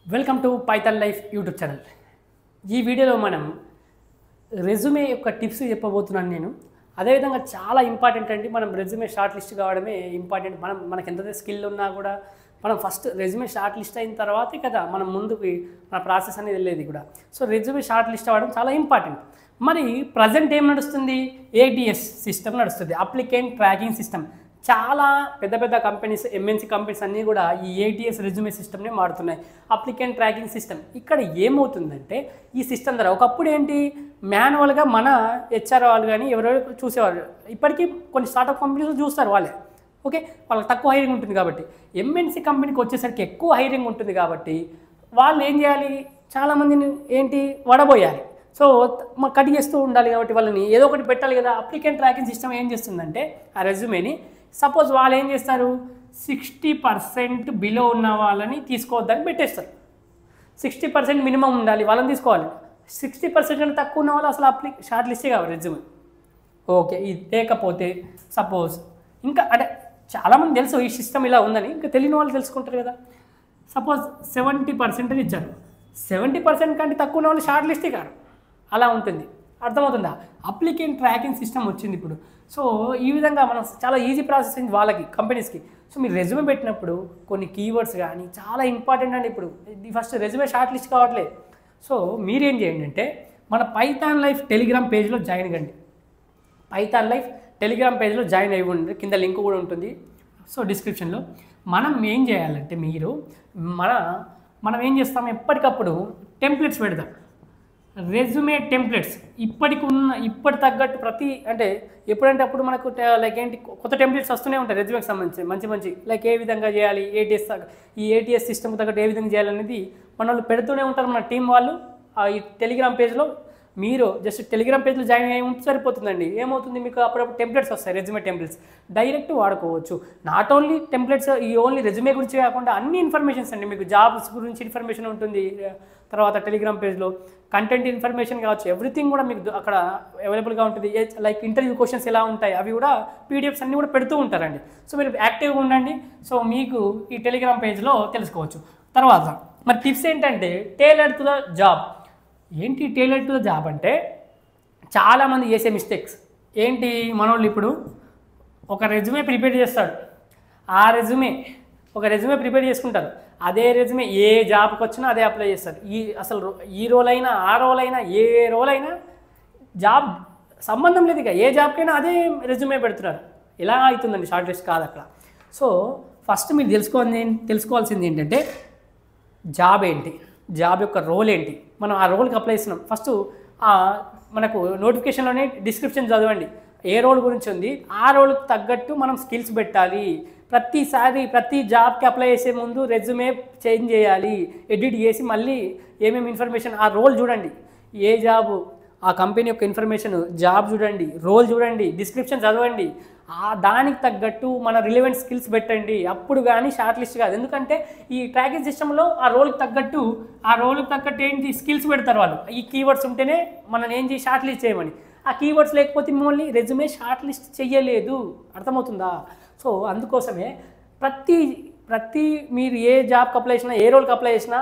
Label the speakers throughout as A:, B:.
A: Welcome to Python life YouTube channel. ఈ వీడియోలో మనం రెజ్యూమే యొక్క టిప్స్ చెప్పబోతున్నాను నేను. అదేవిధంగా చాలా ఇంపార్టెంట్ అండి, మనం రెజ్యూమే షార్ట్ లిస్ట్ కావడమే ఇంపార్టెంట్. మనకు ఎంత స్కిల్ ఉన్నా కూడా మనం ఫస్ట్ రెజ్యూమే షార్ట్ లిస్ట్ అయిన తర్వాతే కదా మనం ముందుకు మన ప్రాసెస్ అనేది వెళ్ళేది కూడా. సో రెజ్యూమే షార్ట్ లిస్ట్ అవ్వడం చాలా ఇంపార్టెంట్. మరి ప్రజెంట్ ఏం నడుస్తుంది? ఏటీఎస్ సిస్టమ్ నడుస్తుంది, అప్లికెంట్ ట్రాకింగ్ సిస్టమ్. చాలా పెద్ద పెద్ద కంపెనీస్, ఎంఎన్సీ కంపెనీస్ అన్నీ కూడా ఈ ఏటీఎస్ రెజ్యూమే సిస్టమ్నే మారుతున్నాయి, అప్లికెంట్ ట్రాకింగ్ సిస్టమ్. ఇక్కడ ఏమవుతుందంటే ఈ సిస్టమ్ ద్వారా ఒకప్పుడు ఏంటి, మాన్యువల్గా మన హెచ్ఆర్ వాళ్ళు కానీ ఎవరెవరు చూసేవాళ్ళు. ఇప్పటికీ కొన్ని స్టార్టప్ కంపెనీస్ చూస్తారు వాళ్ళే, ఓకే, వాళ్ళకి తక్కువ హైరింగ్ ఉంటుంది కాబట్టి. ఎంఎన్సీ కంపెనీకి వచ్చేసరికి ఎక్కువ హైరింగ్ ఉంటుంది కాబట్టి వాళ్ళు ఏం చేయాలి, చాలామందిని ఏంటి వడబోయాలి. సో కట్ చేస్తూ ఉండాలి కాబట్టి వాళ్ళని ఏదో ఒకటి పెట్టాలి కదా. అప్లికెంట్ ట్రాకింగ్ సిస్టమ్ ఏం చేస్తుందంటే ఆ రెజ్యూమేని సపోజ్ వాళ్ళు ఏం చేస్తారు, 60% బిలో ఉన్న వాళ్ళని తీసుకోవద్దని పెట్టేస్తారు. 60% మినిమం ఉండాలి, వాళ్ళని తీసుకోవాలి. 60% కంటే తక్కువ ఉన్న వాళ్ళు అసలు షార్ట్ లిస్టే కావాలి రెజ్యూమే. ఓకే, ఇది లేకపోతే సపోజ్ ఇంకా అంటే చాలామంది తెలుసు ఈ సిస్టమ్ ఇలా ఉందని, ఇంకా తెలియని వాళ్ళు తెలుసుకుంటారు కదా. సపోజ్ 70% ఇచ్చారు, 70% కంటే తక్కువ ఉన్న వాళ్ళు షార్ట్ లిస్టే కాదు, అలా ఉంటుంది. అర్థమవుతుందా? అప్లికెంట్ ట్రాకింగ్ సిస్టమ్ వచ్చింది ఇప్పుడు. సో ఈ విధంగా మనం చాలా ఈజీ ప్రాసెస్ అయింది వాళ్ళకి, కంపెనీస్కి. సో మీరు రెజ్యూమే పెట్టినప్పుడు కొన్ని కీవర్డ్స్ కానీ చాలా ఇంపార్టెంట్ అండి. ఇప్పుడు ఫస్ట్ రెజ్యూమే షార్ట్ లిస్ట్ కావట్లేదు. సో మీరేం చేయండి అంటే మన పైథాన్ లైఫ్ టెలిగ్రామ్ పేజ్లో జాయిన్ కండి. పైథాన్ లైఫ్ టెలిగ్రామ్ పేజ్లో జాయిన్ అయ్యి ఉండి కింద లింక్ కూడా ఉంటుంది, సో డిస్క్రిప్షన్లో. మనం ఏం చేయాలంటే మనం ఏం చేస్తాం, ఎప్పటికప్పుడు టెంప్లెట్స్ పెడతాం, రెజ్యూమే టెంప్లెట్స్. ఇప్పటి తగ్గట్టు ప్రతి అంటే ఎప్పుడంటే అప్పుడు మనకు లైక్ ఏంటి కొత్త టెంప్లెట్స్ వస్తూనే ఉంటాయి రెజ్యూమేకి సంబంధించి మంచి లైక్ ఏ విధంగా చేయాలి, ఈ ఏటీఎస్ సిస్టమ్ తగ్గట్టు ఏ విధంగా చేయాలనేది మన వాళ్ళు పెడుతూనే ఉంటారు, మన టీం వాళ్ళు. ఈ టెలిగ్రామ్ పేజ్లో మీరు జస్ట్ టెలిగ్రామ్ పేజ్లో జాయిన్ అయ్యి ఉంటే సరిపోతుందండి. ఏమవుతుంది, మీకు అప్పుడప్పుడు టెంప్లెట్స్ వస్తాయి, రెజ్యూమే టెంప్లెట్స్ డైరెక్ట్ వాడుకోవచ్చు. నాట్ ఓన్లీ టెంప్లెట్స్, ఈ ఓన్లీ రెజ్యూమే గురించి కాకుండా అన్ని ఇన్ఫర్మేషన్స్ అండి, మీకు జాబ్స్ గురించి ఇన్ఫర్మేషన్ ఉంటుంది. తర్వాత టెలిగ్రామ్ పేజ్లో కంటెంట్ ఇన్ఫర్మేషన్ కావచ్చు, ఎవ్రీథింగ్ కూడా మీకు అక్కడ అవైలబుల్గా ఉంటుంది. లైక్ ఇంటర్వ్యూ క్వశ్చన్స్ ఎలా ఉంటాయి అవి కూడా పీడిఎఫ్స్ అన్నీ కూడా పెడుతూ ఉంటారండి. సో మీరు యాక్టివ్గా ఉండండి. సో మీకు ఈ టెలిగ్రామ్ పేజ్లో తెలుసుకోవచ్చు. తర్వాత మరి టిప్స్ ఏంటంటే టైలర్డ్ టు ద జాబ్. ఏంటి టైలర్డ్ టు ద జాబ్ అంటే చాలామంది చేసే మిస్టేక్స్ ఏంటి, మనోళ్ళు ఇప్పుడు ఒక రెజ్యూమే ప్రిపేర్ చేస్తాడు, ఒక రెజ్యూమే ప్రిపేర్ చేసుకుంటారు, అదే రెజ్యూమే ఏ జాబ్కి వచ్చినా అదే అప్లై చేస్తారు. అసలు ఈ రోల్ అయినా ఆ రోల్ అయినా ఏ రోల్ అయినా జాబ్ సంబంధం లేదు, ఇక ఏ జాబ్కైనా అదే రెజ్యూమే పెడుతున్నారు. ఎలా అవుతుందండి, షార్ట్ లిస్ట్ కాదు అక్కడ. సో ఫస్ట్ మీరు తెలుసుకోవాల్సింది ఏంటంటే జాబ్ ఏంటి, జాబ్ యొక్క రోల్ ఏంటి, మనం ఆ రోల్కి అప్లై చేస్తున్నాం. ఫస్ట్ మనకు నోటిఫికేషన్లోనే డిస్క్రిప్షన్ చదవండి, ఏ రోల్ గురించి ఉంది, ఆ రోల్కి తగ్గట్టు మనం స్కిల్స్ పెట్టాలి. ప్రతిసారి ప్రతి జాబ్కి అప్లై చేసే ముందు రెజ్యూమే చేంజ్ చేయాలి, ఎడిట్ చేసి మళ్ళీ ఏమేమి ఇన్ఫర్మేషన్, ఆ రోల్ చూడండి, ఏ జాబు, ఆ కంపెనీ యొక్క ఇన్ఫర్మేషన్, జాబ్ చూడండి, రోల్ చూడండి, డిస్క్రిప్షన్ చదవండి, దానికి తగ్గట్టు మన రిలవెంట్ స్కిల్స్ పెట్టండి. అప్పుడు కానీ షార్ట్ లిస్ట్ కాదు. ఎందుకంటే ఈ ట్రాకింగ్ సిస్టంలో ఆ రోల్కి తగ్గట్టు ఏంటి స్కిల్స్ పెడతారు వాళ్ళు. ఈ కీవర్డ్స్ ఉంటేనే మనం ఏం చేసి షార్ట్ లిస్ట్ చేయమని, ఆ కీవర్డ్స్ లేకపోతే మిమ్మల్ని రెజ్యూమే షార్ట్ లిస్ట్ చేయలేదు. అర్థమవుతుందా? సో అందుకోసమే ప్రతి మీరు ఏ జాబ్కి అప్లై చేసినా, ఏ రోల్కి అప్లై చేసినా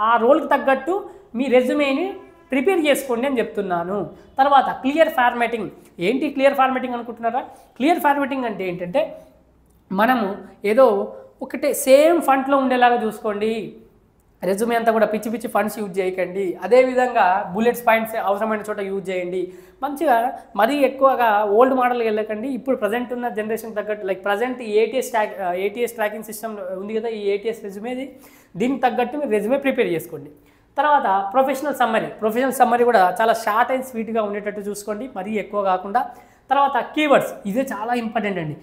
A: ఆ రోల్కి తగ్గట్టు మీ రెజ్యూమేని ప్రిపేర్ చేసుకోండి అని చెప్తున్నాను. తర్వాత క్లియర్ ఫార్మాటింగ్. ఏంటి క్లియర్ ఫార్మాటింగ్ అనుకుంటున్నారా? క్లియర్ ఫార్మాటింగ్ అంటే ఏంటంటే మనము ఏదో ఒకటే సేమ్ ఫంట్లో ఉండేలాగా చూసుకోండి. రెజ్యూమే అంతా కూడా పిచ్చి ఫండ్స్ యూజ్ చేయకండి. అదేవిధంగా బుల్లెట్స్, పాయింట్స్ అవసరమైన చోట యూజ్ చేయండి. మంచిగా మరీ ఎక్కువగా ఓల్డ్ మోడల్కి వెళ్ళకండి. ఇప్పుడు ప్రజెంట్ ఉన్న జనరేషన్ తగ్గట్టు, like present ATS tracking system ఉంది కదా, ఈ ఏటీఎస్ రెజ్యూమేది, దీనికి తగ్గట్టు మీరు రెజ్యూమే ప్రిపేర్ చేసుకోండి. తర్వాత ప్రొఫెషనల్ సమ్మరీ కూడా చాలా షార్ట్ అండ్ స్వీట్గా ఉండేటట్టు చూసుకోండి, మరీ ఎక్కువ కాకుండా. తర్వాత కీవర్డ్స్, ఇదే చాలా ఇంపార్టెంట్ అండి.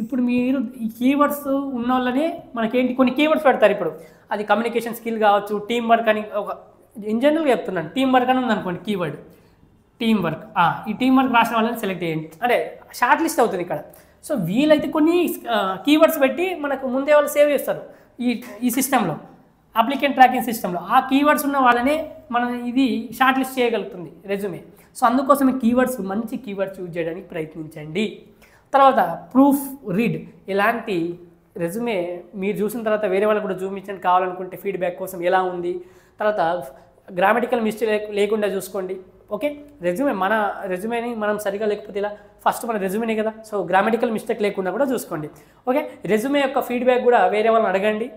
A: ఇప్పుడు మీరు ఈ కీవర్డ్స్ ఉన్న వాళ్ళనే మనకేంటి కొన్ని కీవర్డ్స్ పెడతారు. ఇప్పుడు అది కమ్యూనికేషన్ స్కిల్ కావచ్చు, టీం వర్క్ అని, ఒక ఇన్ జనరల్గా చెప్తున్నాను, టీం వర్క్ అని ఉందనుకోండి కీవర్డ్, టీం వర్క్. ఈ టీం వర్క్ రాసిన వాళ్ళని సెలెక్ట్ చేయండి, అంటే షార్ట్ లిస్ట్ అవుతుంది ఇక్కడ. సో వీలైతే కొన్ని కీవర్డ్స్ పెట్టి మనకు ముందే వాళ్ళు సేవ్ చేస్తారు ఈ సిస్టంలో, అప్లికెంట్ ట్రాకింగ్ సిస్టంలో. ఆ కీవర్డ్స్ ఉన్న వాళ్ళనే మనం ఇది షార్ట్ లిస్ట్ చేయగలుగుతుంది రెజ్యూమే. సో అందుకోసమే మంచి కీవర్డ్స్ యూజ్ చేయడానికి ప్రయత్నించండి. తర్వాత ప్రూఫ్ రీడ్. ఎలాంటి రెజ్యూమే మీరు చూసిన తర్వాత వేరే వాళ్ళకి కూడా చూపించండి కావాలనుకుంటే ఫీడ్బ్యాక్ కోసం ఎలా ఉంది. తర్వాత గ్రామటికల్ మిస్టేక్ లేకుండా చూసుకోండి. ఓకే, మన రెజ్యూమేని మనం సరిగా లేకపోతే ఇలా ఫస్ట్ మన రెజ్యూమేనే కదా, సో గ్రామటికల్ మిస్టేక్ లేకుండా కూడా చూసుకోండి. ఓకే, రెజ్యూమే యొక్క ఫీడ్బ్యాక్ కూడా వేరే వాళ్ళని అడగండి.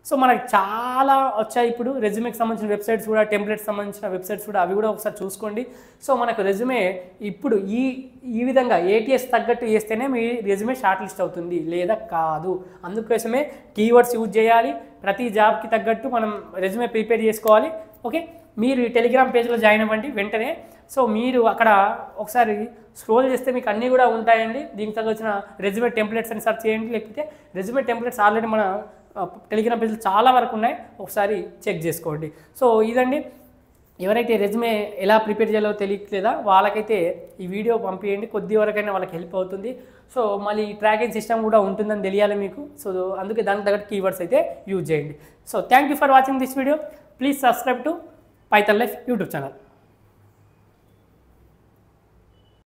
A: సో మనకు చాలా వచ్చాయి ఇప్పుడు రెజ్యూమేకి సంబంధించిన వెబ్సైట్స్ కూడా, టెంప్లెట్స్ సంబంధించిన వెబ్సైట్స్ కూడా, అవి కూడా ఒకసారి చూసుకోండి. సో మనకు రెజ్యూమే ఇప్పుడు ఈ విధంగా ATS తగ్గట్టు వేస్తేనే మీ రెజ్యూమే షార్ట్ లిస్ట్ అవుతుంది, లేదా కాదు. అందుకోసమే కీవర్డ్స్ యూజ్ చేయాలి. ప్రతి జాబ్కి తగ్గట్టు మనం రెజ్యూమే ప్రిపేర్ చేసుకోవాలి. ఓకే, మీరు ఈ టెలిగ్రామ్ పేజ్లో జాయిన్ అవ్వండి వెంటనే. సో మీరు అక్కడ ఒకసారి స్క్రోల్ చేస్తే మీకు అన్నీ కూడా ఉంటాయండి. దీనికి తగ్గొచ్చిన రెజ్యూమే టెంప్లెట్స్ అని సెర్చ్ చేయండి, లేకపోతే రెజ్యూమే టెంప్లెట్స్ ఆల్రెడీ మన టెలిగ్రామ్ పేజ్లో చాలా వరకు ఉన్నాయి, ఒకసారి చెక్ చేసుకోండి. సో ఇదండి, ఎవరైతే రెజ్యూమే ఎలా ప్రిపేర్ చేయాలో తెలియట్లేదా వాళ్ళకైతే ఈ వీడియో పంపించండి, కొద్ది వరకైనా వాళ్ళకి హెల్ప్ అవుతుంది. సో మళ్ళీ ట్రాకింగ్ సిస్టమ్ కూడా ఉంటుందని తెలియాలి మీకు. సో అందుకే దానికి తగ్గట్టు కీవర్డ్స్ అయితే యూజ్ చేయండి. So thank you for watching this video. Please subscribe to Python life YouTube channel.